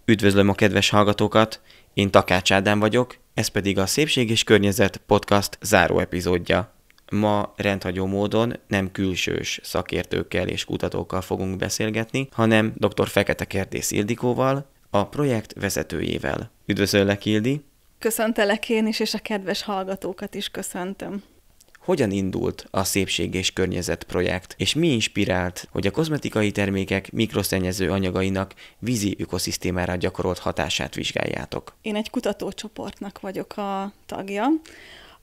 Üdvözlöm a kedves hallgatókat, én Takács Ádám vagyok, ez pedig a Szépség és Környezet podcast záró epizódja. Ma rendhagyó módon nem külsős szakértőkkel és kutatókkal fogunk beszélgetni, hanem dr. Fekete Kertész Ildikóval, a projekt vezetőjével. Üdvözöllek, Ildi! Köszöntelek én is, és a kedves hallgatókat is köszöntöm. Hogyan indult a Szépség és Környezet projekt, és mi inspirált, hogy a kozmetikai termékek mikroszennyező anyagainak vízi ökoszisztémára gyakorolt hatását vizsgáljátok? Én egy kutatócsoportnak vagyok a tagja.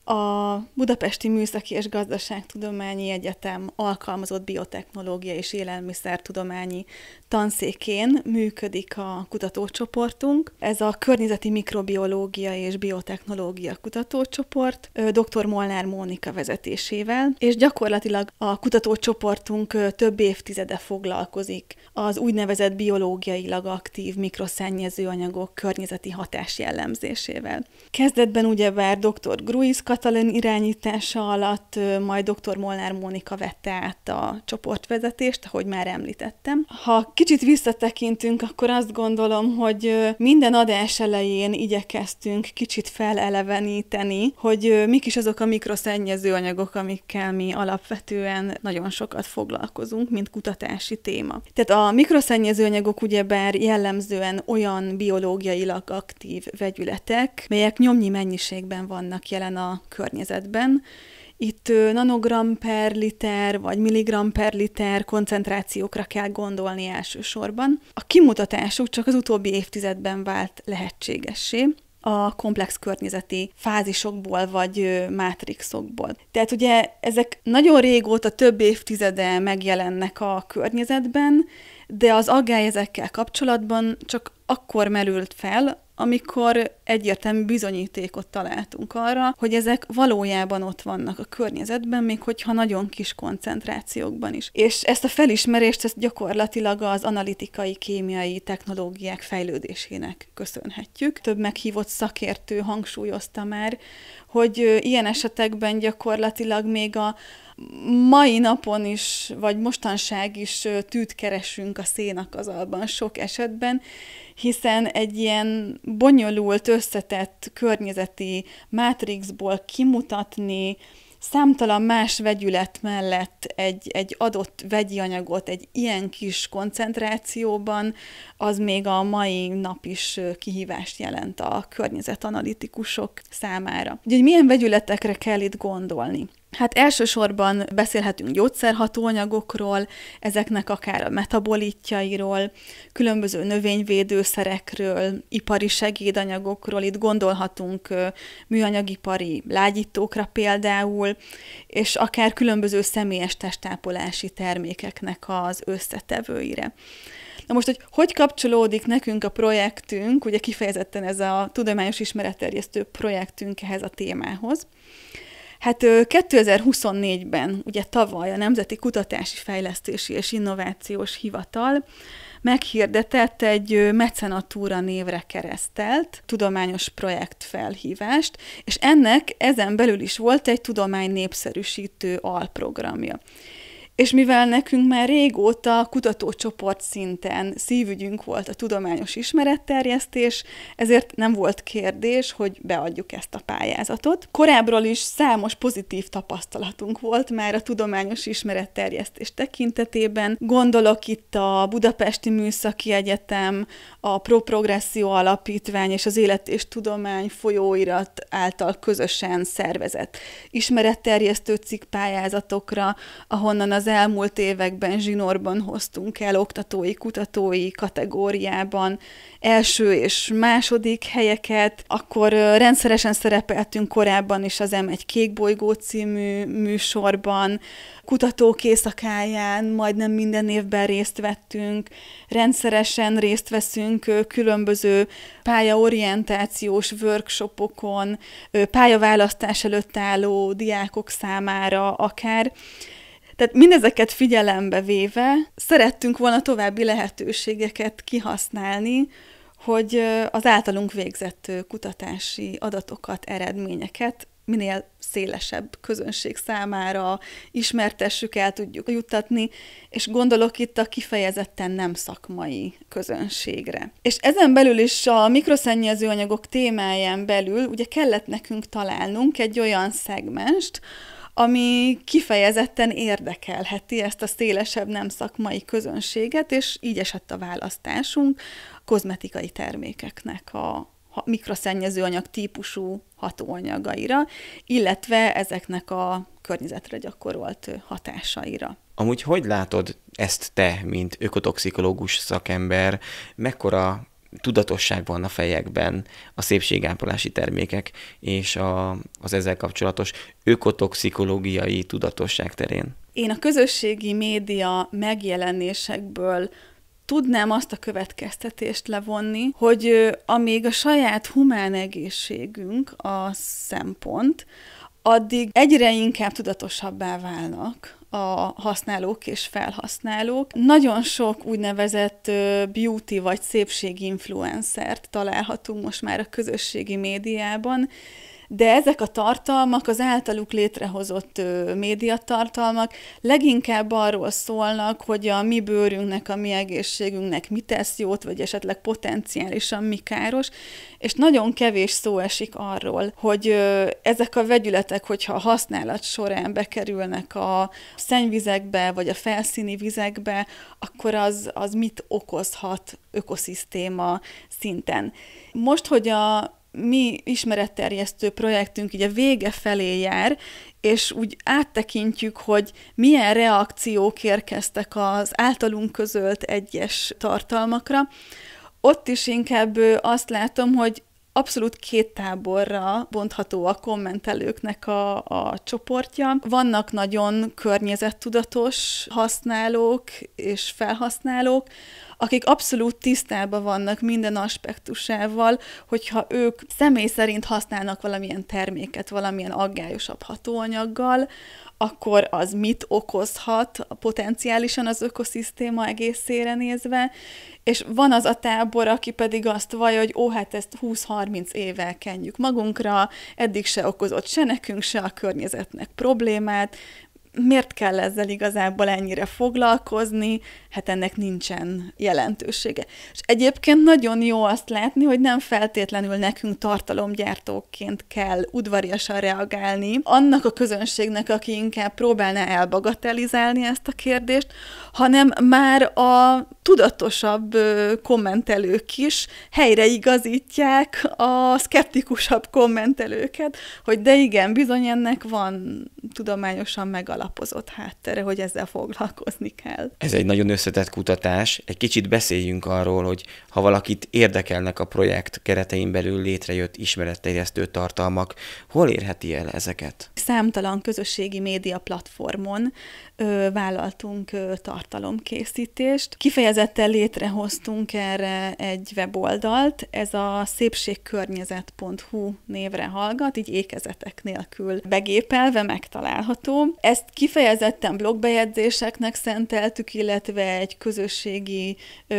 A Budapesti Műszaki és Gazdaságtudományi Egyetem alkalmazott biotechnológia és élelmiszertudományi tanszékén működik a kutatócsoportunk. Ez a környezeti mikrobiológia és biotechnológia kutatócsoport dr. Molnár Mónika vezetésével, és gyakorlatilag a kutatócsoportunk több évtizede foglalkozik az úgynevezett biológiailag aktív mikroszennyező anyagok környezeti hatás jellemzésével. Kezdetben ugyebár dr. Gruiz Katalin irányítása alatt, majd dr. Molnár Mónika vette át a csoportvezetést, ahogy már említettem. Ha kicsit visszatekintünk, akkor azt gondolom, hogy minden adás elején igyekeztünk kicsit feleleveníteni, hogy mik is azok a mikroszennyező anyagok, amikkel mi alapvetően nagyon sokat foglalkozunk, mint kutatási téma. Tehát a mikroszennyező anyagok ugyebár jellemzően olyan biológiailag aktív vegyületek, melyek nyomnyi mennyiségben vannak jelen a környezetben. Itt nanogram per liter vagy milligram per liter koncentrációkra kell gondolni elsősorban. A kimutatásuk csak az utóbbi évtizedben vált lehetségessé a komplex környezeti fázisokból vagy mátrixokból. Tehát ugye ezek nagyon régóta, több évtizede megjelennek a környezetben, de az aggály ezekkel kapcsolatban csak akkor merült fel, amikor egyértelmű bizonyítékot találtunk arra, hogy ezek valójában ott vannak a környezetben, még hogyha nagyon kis koncentrációkban is. És ezt a felismerést ezt gyakorlatilag az analitikai kémiai technológiák fejlődésének köszönhetjük. Több meghívott szakértő hangsúlyozta már, hogy ilyen esetekben gyakorlatilag még a mai napon is, vagy mostanság is tűt keresünk a szénakazalban sok esetben, hiszen egy ilyen bonyolult, összetett környezeti mátrixból kimutatni számtalan más vegyület mellett egy adott vegyi anyagot egy ilyen kis koncentrációban, az még a mai nap is kihívást jelent a környezetanalitikusok számára. Ugye, hogy milyen vegyületekre kell itt gondolni? Hát elsősorban beszélhetünk gyógyszerhatóanyagokról, ezeknek akár a metabolitjairól, különböző növényvédőszerekről, ipari segédanyagokról, itt gondolhatunk műanyagipari lágyítókra például, és akár különböző személyes testápolási termékeknek az összetevőire. Na most, hogy kapcsolódik nekünk a projektünk, ugye kifejezetten ez a tudományos ismeretterjesztő projektünk ehhez a témához. Hát 2024-ben, ugye tavaly a Nemzeti Kutatási Fejlesztési és Innovációs Hivatal meghirdetett egy mecenatúra névre keresztelt tudományos projektfelhívást, és ennek ezen belül is volt egy tudománynépszerűsítő alprogramja. És mivel nekünk már régóta kutatócsoport szinten szívügyünk volt a tudományos ismeretterjesztés, ezért nem volt kérdés, hogy beadjuk ezt a pályázatot. Korábbról is számos pozitív tapasztalatunk volt már a tudományos ismeretterjesztés tekintetében. Gondolok itt a Budapesti Műszaki Egyetem, a Pro Progressio Alapítvány és az Élet és Tudomány folyóirat által közösen szervezett ismeretterjesztő cikkpályázatokra, ahonnan az elmúlt években zsinórban hoztunk el oktatói, kutatói kategóriában első és második helyeket, akkor rendszeresen szerepeltünk korábban is az M1 Kékbolygó című műsorban, kutatók éjszakáján majdnem minden évben részt vettünk, rendszeresen részt veszünk különböző pályaorientációs workshopokon, pályaválasztás előtt álló diákok számára akár. Tehát mindezeket figyelembe véve szerettünk volna további lehetőségeket kihasználni, hogy az általunk végzett kutatási adatokat, eredményeket minél szélesebb közönség számára ismertessük, el tudjuk juttatni, és gondolok itt a kifejezetten nem szakmai közönségre. És ezen belül is a mikroszennyező anyagok témáján belül ugye kellett nekünk találnunk egy olyan szegmenst, ami kifejezetten érdekelheti ezt a szélesebb nem szakmai közönséget, és így esett a választásunk kozmetikai termékeknek a mikroszennyezőanyag típusú hatóanyagaira, illetve ezeknek a környezetre gyakorolt hatásaira. Amúgy hogy látod ezt te, mint ökotoxikológus szakember, mekkora tudatosság van a fejekben a szépségápolási termékek és az ezzel kapcsolatos ökotoxikológiai tudatosság terén? Én a közösségi média megjelenésekből tudnám azt a következtetést levonni, hogy amíg a saját humán egészségünk a szempont, addig egyre inkább tudatosabbá válnak a használók és felhasználók. Nagyon sok úgynevezett beauty vagy szépséginfluencert találhatunk most már a közösségi médiában, de ezek a tartalmak, az általuk létrehozott médiatartalmak leginkább arról szólnak, hogy a mi bőrünknek, a mi egészségünknek mi tesz jót, vagy esetleg potenciálisan mi káros, és nagyon kevés szó esik arról, hogy ezek a vegyületek, hogyha a használat során bekerülnek a szennyvizekbe, vagy a felszíni vizekbe, akkor az mit okozhat ökoszisztéma szinten. Most, hogy a mi ismeretterjesztő projektünk így a vége felé jár, és úgy áttekintjük, hogy milyen reakciók érkeztek az általunk közölt egyes tartalmakra, ott is inkább azt látom, hogy abszolút két táborra bontható a kommentelőknek a csoportja. Vannak nagyon környezettudatos használók és felhasználók, akik abszolút tisztában vannak minden aspektusával, hogyha ők személy szerint használnak valamilyen terméket, valamilyen aggályosabb hatóanyaggal, akkor az mit okozhat potenciálisan az ökoszisztéma egészére nézve, és van az a tábor, aki pedig azt vallja, hogy hát ezt 20-30 évvel kenjük magunkra, eddig se okozott se nekünk, se a környezetnek problémát, miért kell ezzel igazából ennyire foglalkozni? Hát ennek nincsen jelentősége. És egyébként nagyon jó azt látni, hogy nem feltétlenül nekünk tartalomgyártóként kell udvariasan reagálni annak a közönségnek, aki inkább próbálná elbagatelizálni ezt a kérdést, hanem már a tudatosabb kommentelők is helyreigazítják a szkeptikusabb kommentelőket, hogy de igen, bizony ennek van tudományosan megalapozott háttere, hogy ezzel foglalkozni kell. Ez egy nagyon összetett kutatás. Egy kicsit beszéljünk arról, hogy ha valakit érdekelnek a projekt keretein belül létrejött ismeretterjesztő tartalmak, hol érheti el ezeket? Számtalan közösségi média platformon vállaltunk tartalomkészítést. Kifejezetten létrehoztunk erre egy weboldalt, ez a szépségkörnyezet.hu névre hallgat, így ékezetek nélkül begépelve megtalálható. Ezt kifejezetten blogbejegyzéseknek szenteltük, illetve egy közösségi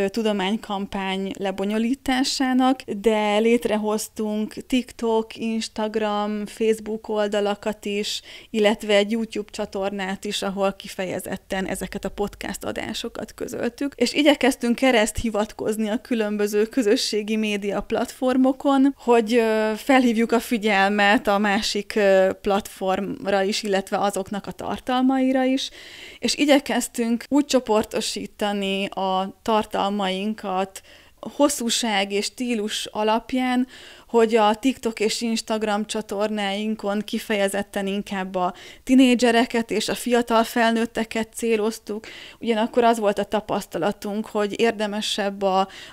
tudománykampány lebonyolításának, de létrehoztunk TikTok, Instagram, Facebook oldalakat is, illetve egy YouTube csatornát is, ahol kifejezetten ezeket a podcast adásokat közöltük, és igyekeztünk kereszthivatkozni a különböző közösségi média platformokon, hogy felhívjuk a figyelmet a másik platformra is, illetve azoknak a tartalmaira is, és igyekeztünk úgy csoportosítani a tartalmainkat hosszúság és stílus alapján, hogy a TikTok és Instagram csatornáinkon kifejezetten inkább a tinédzsereket és a fiatal felnőtteket céloztuk. Ugyanakkor az volt a tapasztalatunk, hogy érdemesebb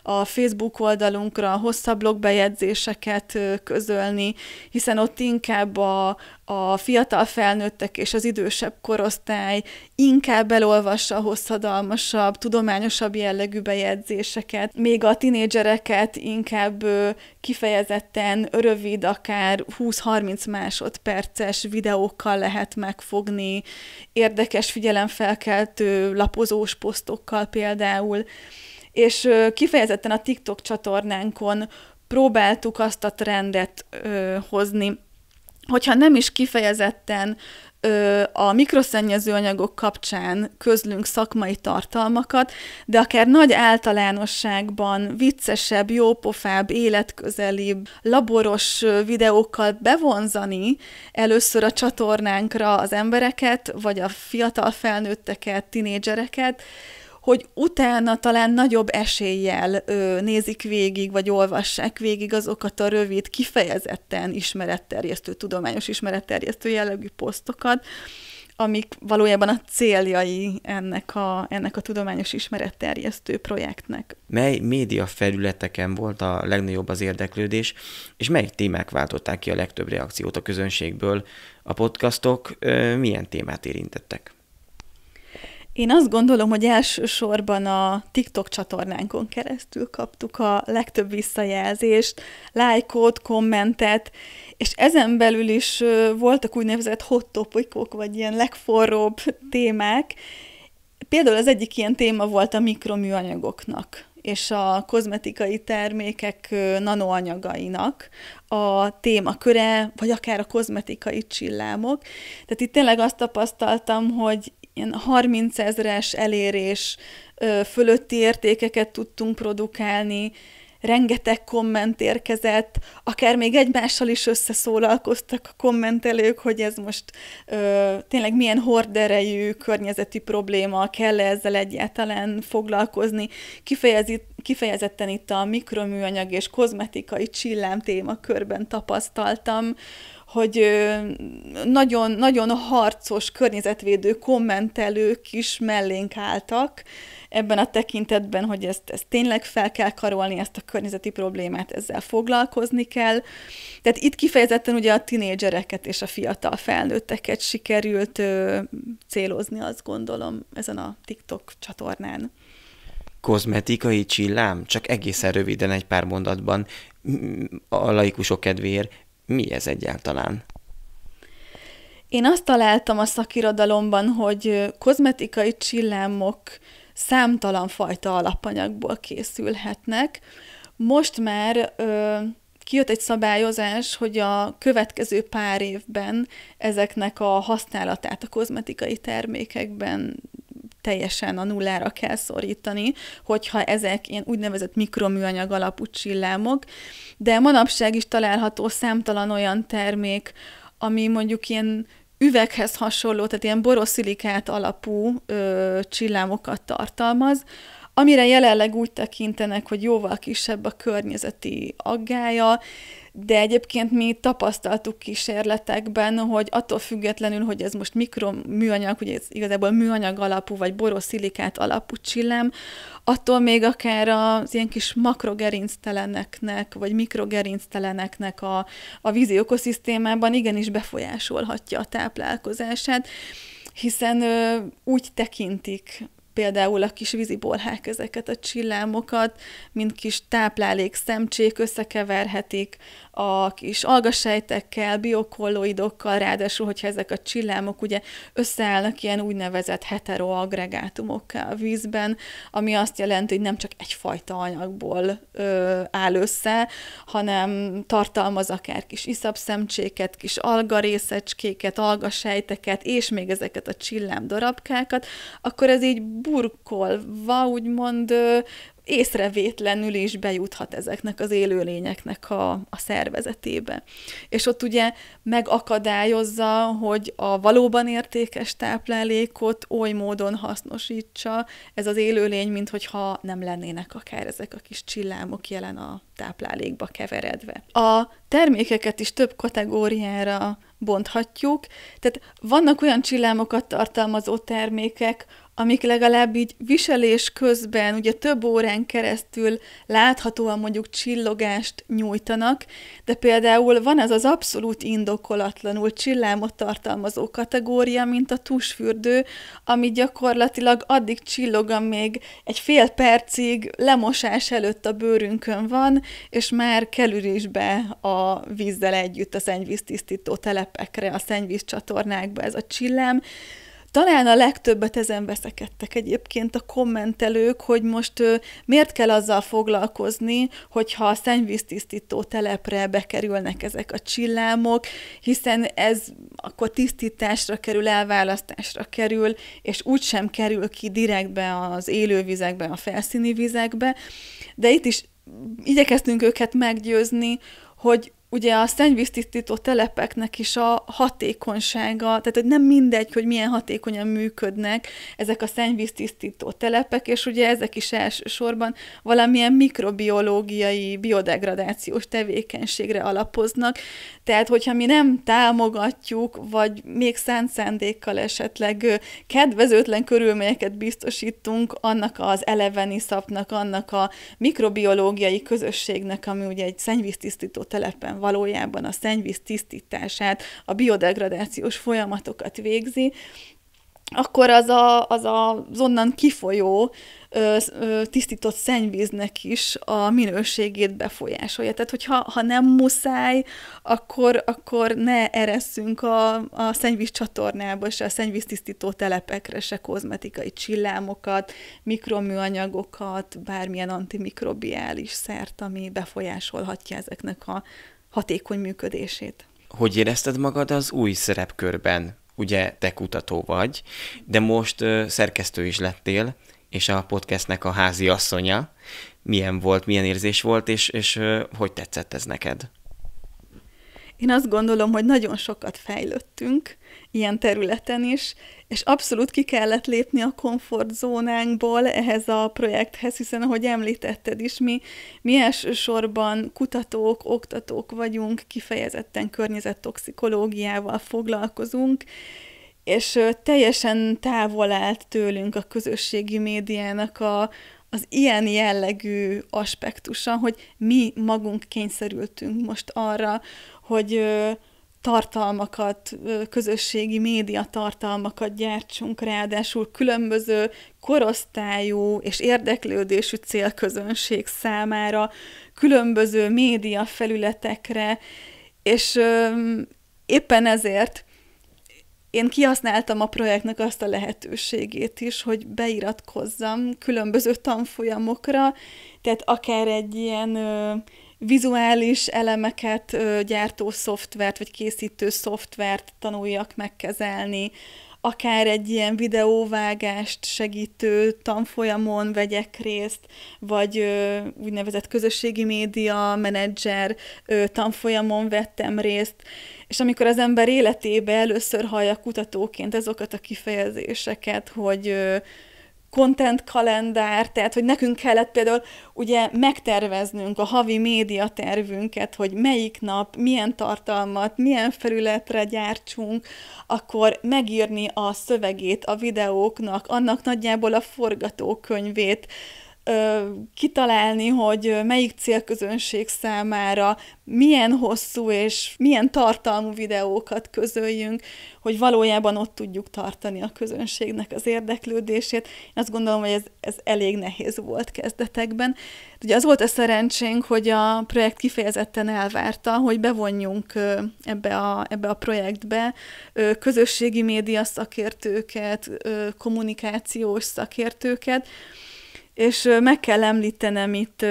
a Facebook oldalunkra hosszabb blogbejegyzéseket közölni, hiszen ott inkább a fiatal felnőttek és az idősebb korosztály inkább elolvassa a hosszadalmasabb, tudományosabb jellegű bejegyzéseket, még a tinédzsereket inkább kifejezetten rövid, akár 20-30 másodperces videókkal lehet megfogni, érdekes figyelemfelkeltő lapozós posztokkal például, és kifejezetten a TikTok csatornánkon próbáltuk azt a trendet hozni, hogyha nem is kifejezetten a mikroszennyező anyagok kapcsán közlünk szakmai tartalmakat, de akár nagy általánosságban viccesebb, jópofább, életközelibb, laboros videókkal bevonzani először a csatornánkra az embereket, vagy a fiatal felnőtteket, tinédzsereket, hogy utána talán nagyobb eséllyel nézik végig, vagy olvassák végig azokat a rövid, kifejezetten ismeretterjesztő, tudományos ismeretterjesztő jellegű posztokat, amik valójában a céljai ennek a tudományos ismeretterjesztő projektnek. Mely média felületeken volt a legnagyobb az érdeklődés, és mely témák váltották ki a legtöbb reakciót a közönségből? A podcastok milyen témát érintettek? Én azt gondolom, hogy elsősorban a TikTok csatornánkon keresztül kaptuk a legtöbb visszajelzést, lájkot, kommentet, és ezen belül is voltak úgynevezett hot topikok, vagy ilyen legforróbb témák. Például az egyik ilyen téma volt a mikroműanyagoknak és a kozmetikai termékek nanoanyagainak a témaköre, vagy akár a kozmetikai csillámok. Tehát itt tényleg azt tapasztaltam, hogy ilyen 30 000-es elérés fölötti értékeket tudtunk produkálni, rengeteg komment érkezett, akár még egymással is összeszólalkoztak a kommentelők, hogy ez most tényleg milyen horderejű környezeti probléma, kell-e ezzel egyáltalán foglalkozni. Kifejezetten itt a mikroműanyag és kozmetikai csillám témakörben tapasztaltam, hogy nagyon, nagyon harcos környezetvédő kommentelők is mellénk álltak ebben a tekintetben, hogy ezt tényleg fel kell karolni, ezt a környezeti problémát, ezzel foglalkozni kell. Tehát itt kifejezetten ugye a tinédzsereket és a fiatal felnőtteket sikerült célozni, azt gondolom, ezen a TikTok csatornán. Kozmetikai csillám? Csak egészen röviden egy pár mondatban a laikusok kedvéért. Mi ez egyáltalán? Én azt találtam a szakirodalomban, hogy kozmetikai csillámok számtalan fajta alapanyagból készülhetnek. Most már kijött egy szabályozás, hogy a következő pár évben ezeknek a használatát a kozmetikai termékekben teljesen a nullára kell szorítani, hogyha ezek ilyen úgynevezett mikroműanyag alapú csillámok, de manapság is található számtalan olyan termék, ami mondjuk ilyen üveghez hasonló, tehát ilyen boroszilikát alapú csillámokat tartalmaz, amire jelenleg úgy tekintenek, hogy jóval kisebb a környezeti aggálya, de egyébként mi tapasztaltuk kísérletekben, hogy attól függetlenül, hogy ez most mikroműanyag, hogy ez igazából műanyag alapú, vagy boroszilikát alapú csillám, attól még akár az ilyen kis makrogerincteleneknek, vagy mikrogerincteleneknek a vízi ökoszisztémában igenis befolyásolhatja a táplálkozását, hiszen úgy tekintik például a kis vízibolhák ezeket a csillámokat, mint kis táplálék szemcsék, összekeverhetik a kis algasejtekkel, biokolloidokkal, ráadásul, hogyha ezek a csillámok ugye összeállnak ilyen úgynevezett heteroagregátumokkal a vízben, ami azt jelenti, hogy nem csak egyfajta anyagból áll össze, hanem tartalmaz akár kis iszapszemcséket, kis algarészecskéket, algasejteket, és még ezeket a csillám darabkákat, akkor ez így burkolva, úgymond észrevétlenül is bejuthat ezeknek az élőlényeknek a szervezetébe. És ott ugye megakadályozza, hogy a valóban értékes táplálékot oly módon hasznosítsa ez az élőlény, mint hogyha nem lennének akár ezek a kis csillámok jelen a táplálékba keveredve. A termékeket is több kategóriára bonthatjuk, tehát vannak olyan csillámokat tartalmazó termékek, amik legalább így viselés közben, ugye több órán keresztül láthatóan mondjuk csillogást nyújtanak, de például van ez az abszolút indokolatlanul csillámot tartalmazó kategória, mint a tusfürdő, ami gyakorlatilag addig csillog, amíg egy fél percig lemosás előtt a bőrünkön van, és már kerül is be a vízzel együtt a szennyvíztisztító telepekre, a szennyvízcsatornákba ez a csillám. Talán a legtöbbet ezen veszekedtek egyébként a kommentelők, hogy most miért kell azzal foglalkozni, hogyha a szennyvíztisztító telepre bekerülnek ezek a csillámok, hiszen ez akkor tisztításra kerül, elválasztásra kerül, és úgysem kerül ki direktbe az élővizekbe, a felszíni vizekbe. De itt is igyekeztünk őket meggyőzni, hogy ugye a szennyvíztisztító telepeknek is a hatékonysága, tehát hogy nem mindegy, hogy milyen hatékonyan működnek ezek a szennyvíztisztító telepek, és ugye ezek is elsősorban valamilyen mikrobiológiai, biodegradációs tevékenységre alapoznak. Tehát, hogyha mi nem támogatjuk, vagy még szánt szándékkal esetleg kedvezőtlen körülményeket biztosítunk annak az eleveniszapnak, annak a mikrobiológiai közösségnek, ami ugye egy szennyvíztisztító telepen valójában a szennyvíz tisztítását, a biodegradációs folyamatokat végzi, akkor az onnan kifolyó tisztított szennyvíznek is a minőségét befolyásolja. Tehát, hogyha nem muszáj, akkor ne eresszünk a szennyvíz csatornába, se a szennyvíztisztító telepekre, se kozmetikai csillámokat, mikroműanyagokat, bármilyen antimikrobiális szert, ami befolyásolhatja ezeknek a hatékony működését. Hogy érezted magad az új szerepkörben? Ugye te kutató vagy, de most szerkesztő is lettél, és a podcastnek a háziasszonya. Milyen volt, milyen érzés volt, és hogy tetszett ez neked? Én azt gondolom, hogy nagyon sokat fejlődtünk ilyen területen is, és abszolút ki kellett lépni a komfortzónánkból ehhez a projekthez, hiszen ahogy említetted is, mi elsősorban kutatók, oktatók vagyunk, kifejezetten környezettoxikológiával foglalkozunk, és teljesen távol állt tőlünk a közösségi médiának az ilyen jellegű aspektusa, hogy mi magunk kényszerültünk most arra, hogy tartalmakat, közösségi média tartalmakat gyártsunk, ráadásul különböző korosztályú és érdeklődésű célközönség számára, különböző média felületekre, és éppen ezért én kihasználtam a projektnek azt a lehetőségét is, hogy beiratkozzam különböző tanfolyamokra, tehát akár egy ilyen vizuális elemeket gyártó szoftvert, vagy készítő szoftvert tanuljak megkezelni, akár egy ilyen videóvágást segítő tanfolyamon vegyek részt, vagy úgynevezett közösségi média menedzser tanfolyamon vettem részt, és amikor az ember életébe először hallja kutatóként azokat a kifejezéseket, hogy content kalendár, tehát hogy nekünk kellett például ugye megterveznünk a havi médiatervünket, hogy melyik nap, milyen tartalmat, milyen felületre gyártsunk, akkor megírni a szövegét a videóknak, annak nagyjából a forgatókönyvét, kitalálni, hogy melyik célközönség számára milyen hosszú és milyen tartalmú videókat közöljünk, hogy valójában ott tudjuk tartani a közönségnek az érdeklődését. Én azt gondolom, hogy ez elég nehéz volt kezdetekben. Ugye az volt a szerencsénk, hogy a projekt kifejezetten elvárta, hogy bevonjunk ebbe a projektbe közösségi média szakértőket, kommunikációs szakértőket, és meg kell említenem itt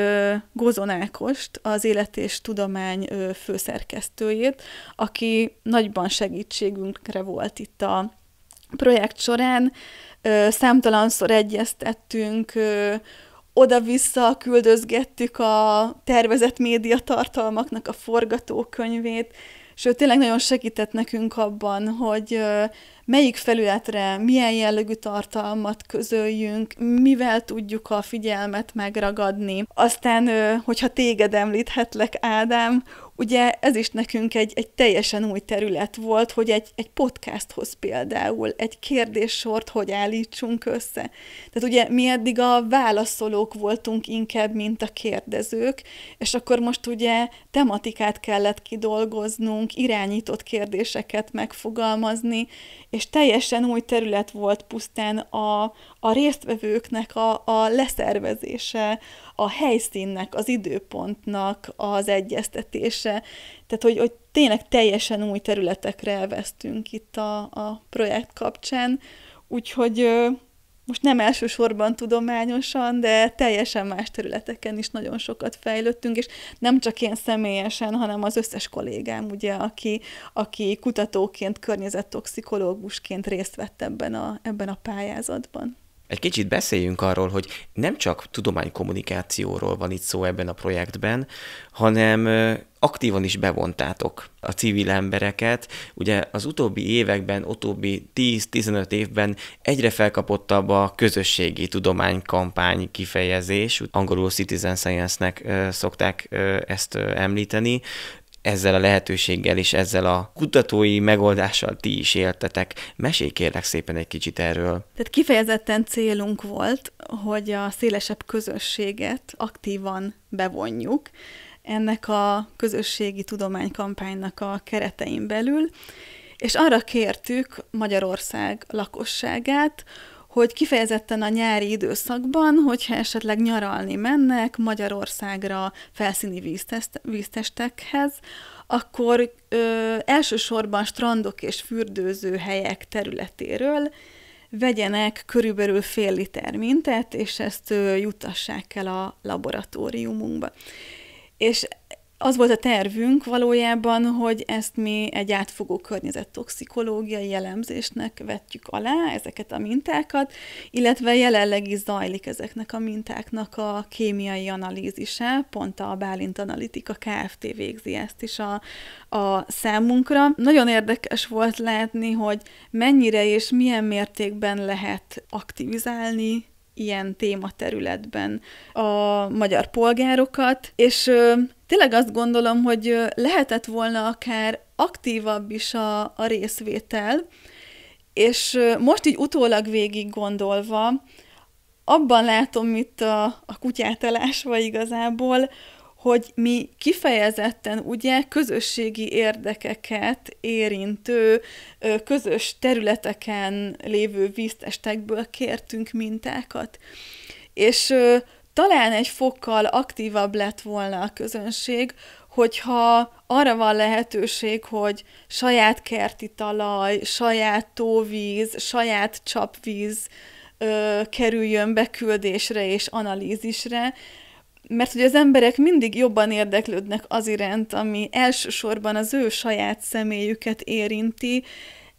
Gozon Ákost, az Élet és Tudomány főszerkesztőjét, aki nagyban segítségünkre volt itt a projekt során. Számtalanszor egyeztettünk, oda-vissza küldözgettük a tervezett médiatartalmaknak a forgatókönyvét, sőt, tényleg nagyon segített nekünk abban, hogy melyik felületre milyen jellegű tartalmat közöljünk, mivel tudjuk a figyelmet megragadni. Aztán, hogyha téged említhetlek, Ádám, ugye ez is nekünk egy teljesen új terület volt, hogy egy podcasthoz például egy kérdéssort hogy állítsunk össze. Tehát ugye mi eddig a válaszolók voltunk inkább, mint a kérdezők, és akkor most ugye tematikát kellett kidolgoznunk, irányított kérdéseket megfogalmazni, és teljesen új terület volt pusztán a résztvevőknek a leszervezése, a helyszínnek, az időpontnak az egyeztetése. Tehát, hogy tényleg teljesen új területekre elvesztünk itt a projekt kapcsán. úgyhogy most nem elsősorban tudományosan, de teljesen más területeken is nagyon sokat fejlődtünk, és nem csak én személyesen, hanem az összes kollégám, ugye, aki kutatóként, környezettoxikológusként részt vett ebben a pályázatban. Egy kicsit beszéljünk arról, hogy nem csak tudománykommunikációról van itt szó ebben a projektben, hanem aktívan is bevontátok a civil embereket. Ugye az utóbbi években, utóbbi 10-15 évben egyre felkapottabb a közösségi tudománykampány kifejezés, angolul citizen science-nek szokták ezt említeni. Ezzel a lehetőséggel és ezzel a kutatói megoldással ti is éltetek. Mesélj kérlek szépen egy kicsit erről. Tehát kifejezetten célunk volt, hogy a szélesebb közösséget aktívan bevonjuk ennek a közösségi tudománykampánynak a keretein belül, és arra kértük Magyarország lakosságát, hogy kifejezetten a nyári időszakban, hogyha esetleg nyaralni mennek Magyarországra felszíni víztestekhez, akkor elsősorban strandok és fürdőző helyek területéről vegyenek körülbelül fél liter mintát, és ezt juttassák el a laboratóriumunkba. És az volt a tervünk valójában, hogy ezt mi egy átfogó környezettoxikológiai jellemzésnek vetjük alá, ezeket a mintákat, illetve jelenleg is zajlik ezeknek a mintáknak a kémiai analízise, pont a Bálint Analitika Kft. Végzi ezt is a számunkra. Nagyon érdekes volt látni, hogy mennyire és milyen mértékben lehet aktivizálni ilyen tématerületben a magyar polgárokat, és tényleg azt gondolom, hogy lehetett volna akár aktívabb is a részvétel, és most így utólag végig gondolva, abban látom itt a kutyát elásva igazából, hogy mi kifejezetten ugye közösségi érdekeket érintő, közös területeken lévő víztestekből kértünk mintákat. És talán egy fokkal aktívabb lett volna a közönség, hogyha arra van lehetőség, hogy saját kerti talaj, saját tóvíz, saját csapvíz kerüljön beküldésre és analízisre, mert hogy az emberek mindig jobban érdeklődnek az iránt, ami elsősorban az ő saját személyüket érinti.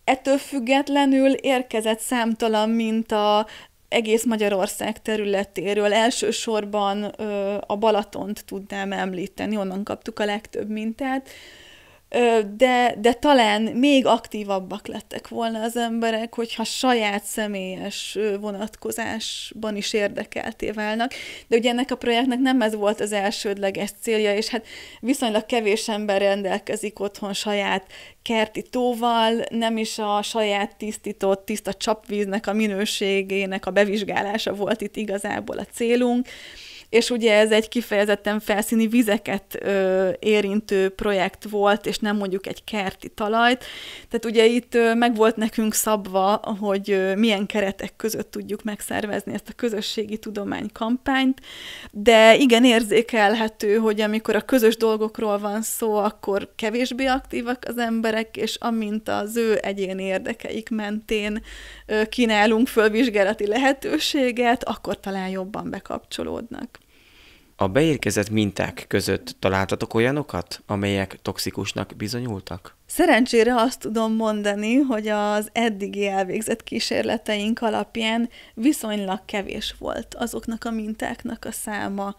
Ettől függetlenül érkezett számtalan minta egész Magyarország területéről. Elsősorban a Balatont tudnám említeni, onnan kaptuk a legtöbb mintát, de talán még aktívabbak lettek volna az emberek, hogyha saját személyes vonatkozásban is érdekelté válnak. De ugye ennek a projektnek nem ez volt az elsődleges célja, és hát viszonylag kevés ember rendelkezik otthon saját kerti tóval, nem is a saját tisztított, tiszta csapvíznek a minőségének a bevizsgálása volt itt igazából a célunk, és ugye ez egy kifejezetten felszíni vizeket érintő projekt volt, és nem mondjuk egy kerti talajt. Tehát ugye itt meg volt nekünk szabva, hogy milyen keretek között tudjuk megszervezni ezt a közösségi tudománykampányt, de igen érzékelhető, hogy amikor a közös dolgokról van szó, akkor kevésbé aktívak az emberek, és amint az ő egyéni érdekeik mentén kínálunk fölvizsgálati lehetőséget, akkor talán jobban bekapcsolódnak. A beérkezett minták között találtatok olyanokat, amelyek toxikusnak bizonyultak? Szerencsére azt tudom mondani, hogy az eddigi elvégzett kísérleteink alapján viszonylag kevés volt azoknak a mintáknak a száma,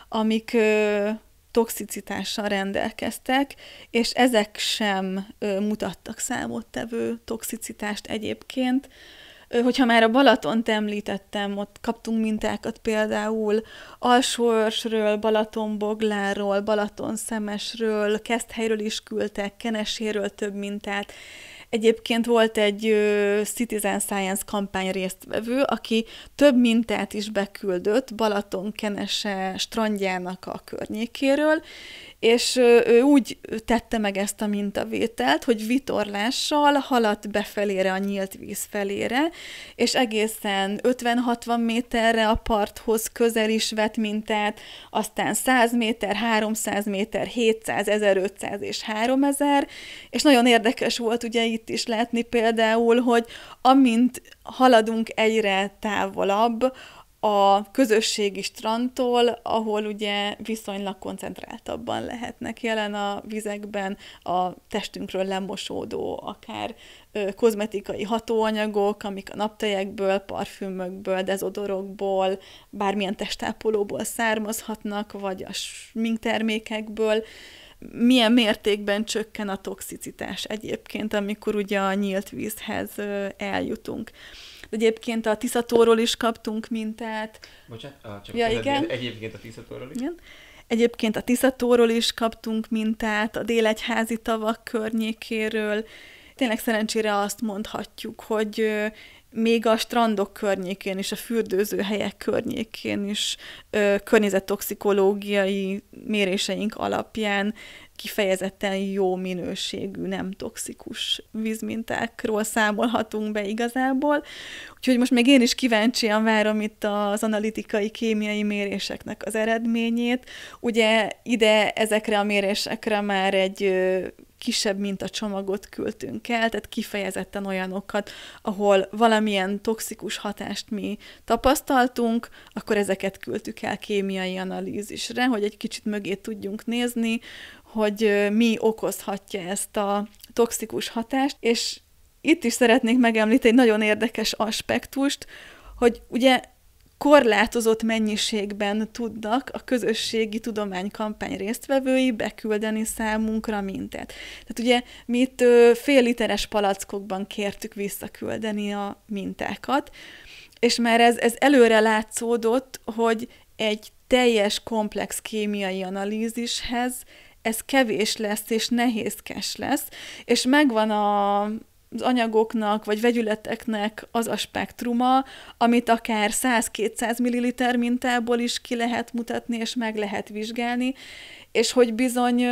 amik toxicitással rendelkeztek, és ezek sem mutattak számottevő toxicitást egyébként. Hogyha már a Balatont említettem, ott kaptunk mintákat például Alsóörsről, Balatonboglárról, Balatonszemesről, Keszthelyről is küldtek, Keneséről több mintát. Egyébként volt egy Citizen Science kampány résztvevő, aki több mintát is beküldött Balaton-Kenese strandjának a környékéről, és ő úgy tette meg ezt a mintavételt, hogy vitorlással haladt befelére a nyílt víz felére, és egészen 50-60 méterre a parthoz közel is vett mintát, aztán 100 méter, 300 méter, 700, 1500 és 3000, és nagyon érdekes volt ugye itt is látni például, hogy amint haladunk egyre távolabb, a közösségi strandtól, ahol ugye viszonylag koncentráltabban lehetnek jelen a vizekben a testünkről lemosódó, akár kozmetikai hatóanyagok, amik a naptejekből, parfümökből, dezodorokból, bármilyen testápolóból származhatnak, vagy a sminktermékekből. Milyen mértékben csökken a toxicitás egyébként, amikor ugye a nyílt vízhez eljutunk. Egyébként a Tiszatóról is kaptunk mintát. Bocsánat, csak igen. Egyébként a Tiszatóról is? Igen. Egyébként a Tiszatóról is kaptunk mintát, a Délegyházi tavak környékéről. Tényleg szerencsére azt mondhatjuk, hogy még a strandok környékén és a fürdőzőhelyek környékén is környezettoxikológiai méréseink alapján kifejezetten jó minőségű, nem toxikus vízmintákról számolhatunk be igazából. Úgyhogy most még én is kíváncsian várom itt az analitikai kémiai méréseknek az eredményét. Ugye ide ezekre a mérésekre már egy kisebb mintacsomagot küldtünk el, tehát kifejezetten olyanokat, ahol valamilyen toxikus hatást mi tapasztaltunk, akkor ezeket küldtük el kémiai analízisre, hogy egy kicsit mögé tudjunk nézni, hogy mi okozhatja ezt a toxikus hatást, és itt is szeretnék megemlíteni egy nagyon érdekes aspektust, hogy ugye korlátozott mennyiségben tudnak a közösségi tudománykampány résztvevői beküldeni számunkra mintát. Tehát ugye mi itt fél literes palackokban kértük visszaküldeni a mintákat, és már ez előre látszódott, hogy egy teljes komplex kémiai analízishez ez kevés lesz és nehézkes lesz, és megvan az anyagoknak vagy vegyületeknek az a spektruma, amit akár 100-200 ml mintából is ki lehet mutatni, és meg lehet vizsgálni, és hogy bizony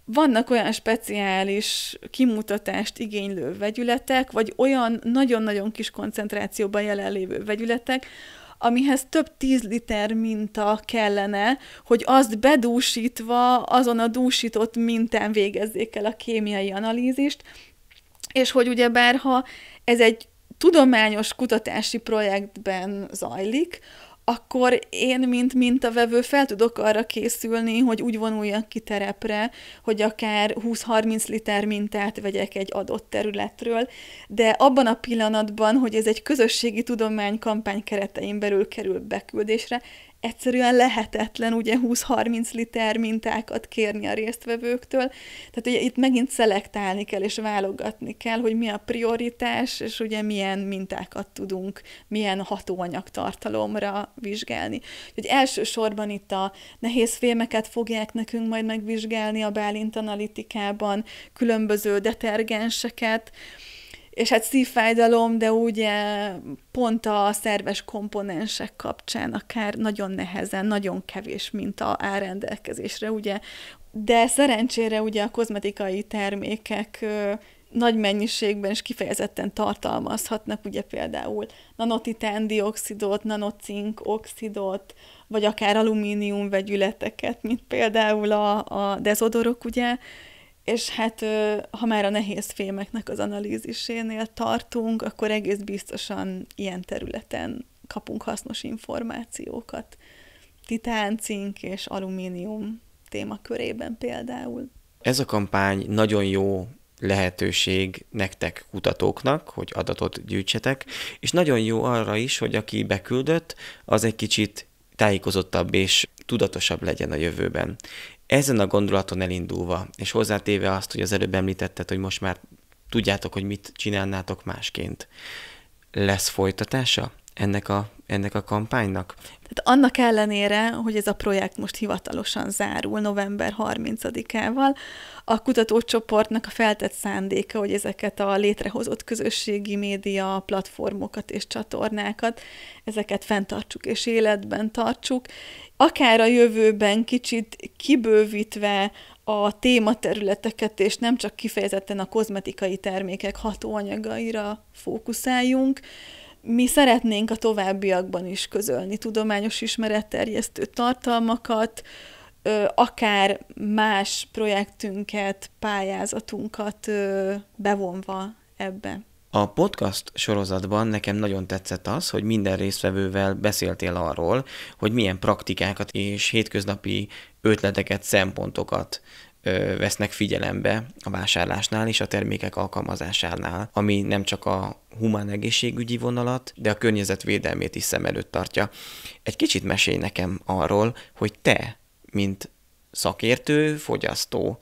vannak olyan speciális kimutatást igénylő vegyületek, vagy olyan nagyon-nagyon kis koncentrációban jelenlévő vegyületek, amihez több 10 liter minta kellene, hogy azt bedúsítva azon a dúsított mintán végezzék el a kémiai analízist, és hogy ugyebár, ha ez egy tudományos kutatási projektben zajlik, akkor én, mint mintavevő fel tudok arra készülni, hogy úgy vonuljak ki terepre, hogy akár 20-30 liter mintát vegyek egy adott területről, de abban a pillanatban, hogy ez egy közösségi tudománykampány keretein belül kerül beküldésre, egyszerűen lehetetlen ugye 20-30 liter mintákat kérni a résztvevőktől. Tehát ugye itt megint szelektálni kell és válogatni kell, hogy mi a prioritás, és ugye milyen mintákat tudunk, milyen hatóanyagtartalomra vizsgálni. Úgyhogy elsősorban itt a nehézfémeket fogják nekünk majd megvizsgálni a Bálint analitikában, különböző detergenseket, és hát szívfájdalom, de ugye pont a szerves komponensek kapcsán akár nagyon nehezen, nagyon kevés minta áll rendelkezésre, ugye. De szerencsére ugye a kozmetikai termékek nagy mennyiségben és kifejezetten tartalmazhatnak, ugye például nanotitán-dioxidot, nanocink-oxidot, vagy akár alumínium vegyületeket, mint például a dezodorok, ugye. És hát, ha már a nehéz fémeknek az analízisénél tartunk, akkor egész biztosan ilyen területen kapunk hasznos információkat. Titán, cink és alumínium témakörében például. Ez a kampány nagyon jó lehetőség nektek, kutatóknak, hogy adatot gyűjtsetek, és nagyon jó arra is, hogy aki beküldött, az egy kicsit tájékozottabb és tudatosabb legyen a jövőben. Ezen a gondolaton elindulva, és hozzátéve azt, hogy az előbb említetted, hogy most már tudjátok, hogy mit csinálnátok másként. Lesz folytatása ennek a ennek a kampánynak? Tehát annak ellenére, hogy ez a projekt most hivatalosan zárul november 30-ával, a kutatócsoportnak a feltett szándéka, hogy ezeket a létrehozott közösségi média platformokat és csatornákat, ezeket fenntartsuk és életben tartsuk, akár a jövőben kicsit kibővítve a tématerületeket, és nem csak kifejezetten a kozmetikai termékek hatóanyagaira fókuszáljunk. Mi szeretnénk a továbbiakban is közölni tudományos ismeretterjesztő tartalmakat, akár más projektünket, pályázatunkat bevonva ebbe. A podcast sorozatban nekem nagyon tetszett az, hogy minden résztvevővel beszéltél arról, hogy milyen praktikákat és hétköznapi ötleteket, szempontokat vesznek figyelembe a vásárlásnál és a termékek alkalmazásánál, ami nem csak a humán egészségügyi vonalat, de a környezetvédelmét is szem előtt tartja. Egy kicsit mesélj nekem arról, hogy te, mint szakértő, fogyasztó,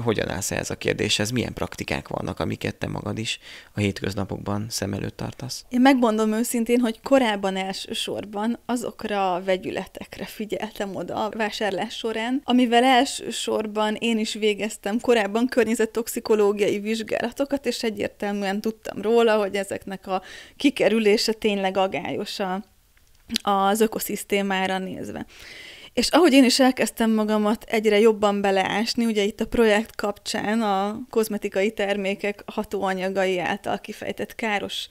hogyan állsz ehhez a kérdéshez, milyen praktikák vannak, amiket te magad is a hétköznapokban szem előtt tartasz? Én megmondom őszintén, hogy korábban elsősorban azokra a vegyületekre figyeltem oda a vásárlás során, amivel elsősorban én is végeztem korábban környezettoxikológiai vizsgálatokat, és egyértelműen tudtam róla, hogy ezeknek a kikerülése tényleg agályos az ökoszisztémára nézve. És ahogy én is elkezdtem magamat egyre jobban beleásni, ugye itt a projekt kapcsán a kozmetikai termékek hatóanyagai által kifejtett káros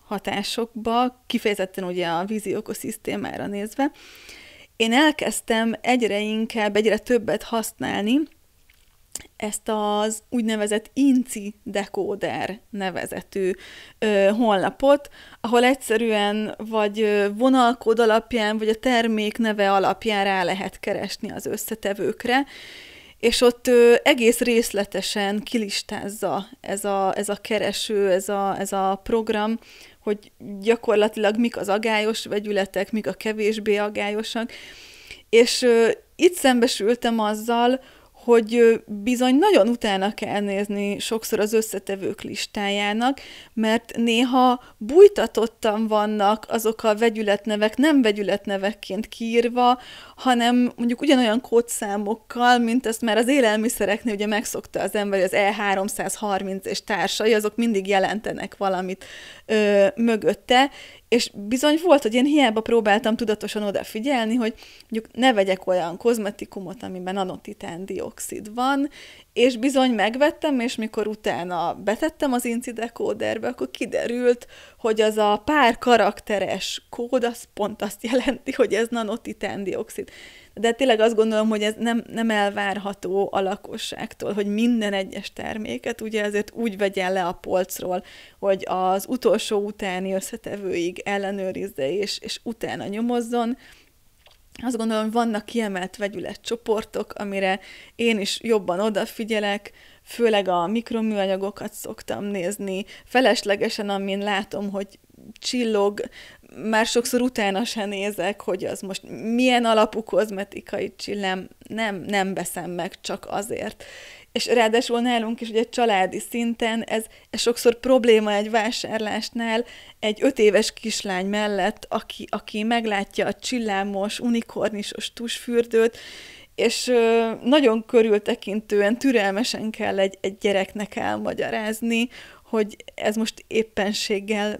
hatásokba, kifejezetten ugye a vízi ökoszisztémára nézve, én elkezdtem egyre többet használni ezt az úgynevezett INCI Decoder nevezetű honlapot, ahol egyszerűen vagy vonalkód alapján, vagy a termék neve alapján rá lehet keresni az összetevőkre, és ott egész részletesen kilistázza ez a kereső, ez a program, hogy gyakorlatilag mik az agályos vegyületek, mik a kevésbé agályosak, és itt szembesültem azzal, hogy bizony nagyon utána kell nézni sokszor az összetevők listájának, mert néha bújtatottan vannak azok a vegyületnevek, nem vegyületnevekként kiírva, hanem mondjuk ugyanolyan kódszámokkal, mint ezt már az élelmiszereknél ugye megszokta az ember, az E330 és társai, azok mindig jelentenek valamit mögötte, és bizony volt, hogy én hiába próbáltam tudatosan odafigyelni, hogy mondjuk ne vegyek olyan kozmetikumot, amiben nanotitán-dioxid van, és bizony megvettem, és mikor utána betettem az INCI Decoderbe, akkor kiderült, hogy az a pár karakteres kód, az pont azt jelenti, hogy ez nanotitán-dioxid. De tényleg azt gondolom, hogy ez nem elvárható a lakosságtól, hogy minden egyes terméket ugye ezért úgy vegyen le a polcról, hogy az utolsó utáni összetevőig ellenőrizze és utána nyomozzon. Azt gondolom, hogy vannak kiemelt vegyületcsoportok, amire én is jobban odafigyelek, főleg a mikroműanyagokat szoktam nézni, feleslegesen, amin látom, hogy csillog, már sokszor utána se nézek, hogy az most milyen alapú kozmetikai csillám, nem veszem meg csak azért. És ráadásul nálunk is ugye családi szinten ez sokszor probléma egy vásárlásnál, egy 5 éves kislány mellett, aki meglátja a csillámos, unikornisos tusfürdőt, és nagyon körültekintően, türelmesen kell egy gyereknek elmagyarázni, hogy ez most éppenséggel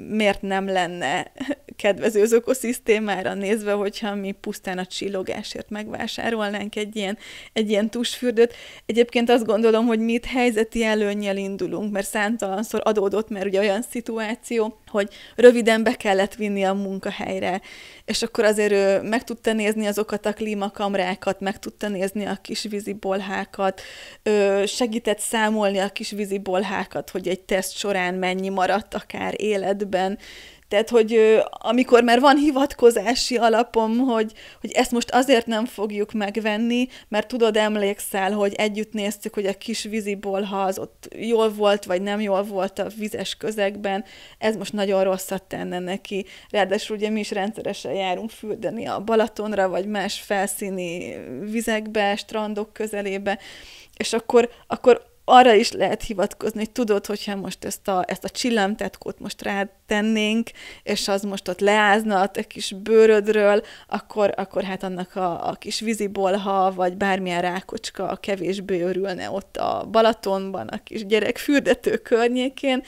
miért nem lenne kedvező az ökoszisztémára nézve, hogyha mi pusztán a csillogásért megvásárolnánk egy ilyen tusfürdőt. Egyébként azt gondolom, hogy mi itt helyzeti előnnyel indulunk, mert számtalanszor adódott már ugye olyan szituáció, hogy röviden be kellett vinni a munkahelyre, és akkor azért meg tudta nézni azokat a klímakamrákat, meg tudta nézni a kis vízibolhákat, segített számolni a kis vízibolhákat, hogy egy teszt során mennyi maradt akár életben. Tehát, hogy amikor már van hivatkozási alapom, hogy ezt most azért nem fogjuk megvenni, mert tudod, emlékszel, hogy együtt néztük, hogy a kis vízibolha az ott jól volt, vagy nem jól volt a vizes közegben, ez most nagyon rosszat tenne neki. Ráadásul ugye mi is rendszeresen járunk fürdeni a Balatonra, vagy más felszíni vizekbe, strandok közelébe, és akkor arra is lehet hivatkozni, hogy tudod, hogyha most ezt a csillámtetkót most rátennénk, és az most ott leázna a te kis bőrödről, akkor hát annak a kis vízibolha, vagy bármilyen rákocska kevésbé örülne ott a Balatonban, a kis gyerek fürdető környékén,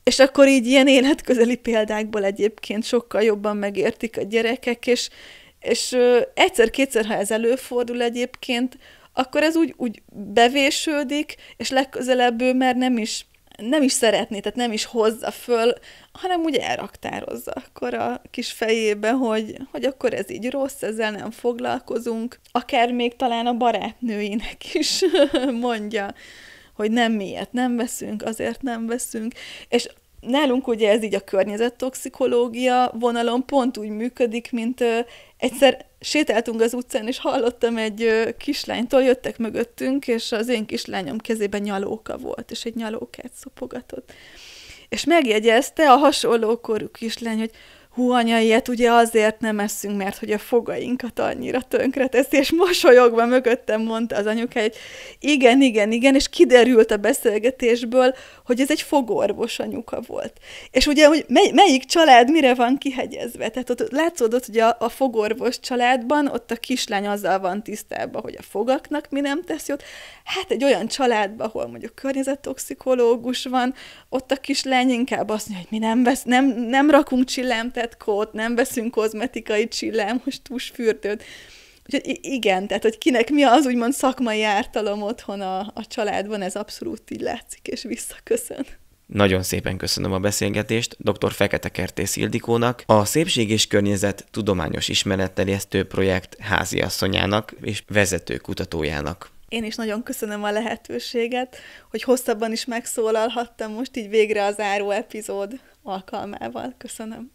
és akkor így ilyen életközeli példákból egyébként sokkal jobban megértik a gyerekek, és egyszer-kétszer, ha ez előfordul egyébként, akkor ez úgy bevésődik, és legközelebb ő már nem is szeretné, tehát nem is hozza föl, hanem úgy elraktározza akkor a kis fejébe, hogy akkor ez így rossz, ezzel nem foglalkozunk. Akár még talán a barátnőinek is mondja, hogy nem, miért nem veszünk, azért nem veszünk. És nálunk ugye ez így a környezettoxikológia vonalon pont úgy működik, mint egyszer sétáltunk az utcán, és hallottam egy kislánytól, jöttek mögöttünk, és az én kislányom kezében nyalóka volt, és egy nyalókát szopogatott. És megjegyezte a hasonlókorú kislány, hogy hú, anya, ilyet ugye azért nem eszünk, mert hogy a fogainkat annyira tönkreteszi, és mosolyogva mögöttem mondta az anyukája, hogy igen, és kiderült a beszélgetésből, hogy ez egy fogorvos anyuka volt. És ugye, hogy melyik család mire van kihegyezve? Tehát ott látszódott, hogy a fogorvos családban ott a kislány azzal van tisztában, hogy a fogaknak mi nem tesz jót. Hát egy olyan családban, ahol mondjuk környezettoxikológus van, ott a kislány inkább azt mondja, hogy mi nem rakunk csillámtetkót, nem veszünk kozmetikai csillámos tusfürdőt. Úgyhogy igen, tehát hogy kinek mi az úgymond szakmai ártalom otthon a családban, ez abszolút így látszik és visszaköszön. Nagyon szépen köszönöm a beszélgetést dr. Fekete-Kertész Ildikónak, a Szépség és Környezet Tudományos Ismeretterjesztő Projekt háziasszonyának és vezető kutatójának. Én is nagyon köszönöm a lehetőséget, hogy hosszabban is megszólalhattam most így végre a záró epizód alkalmával. Köszönöm.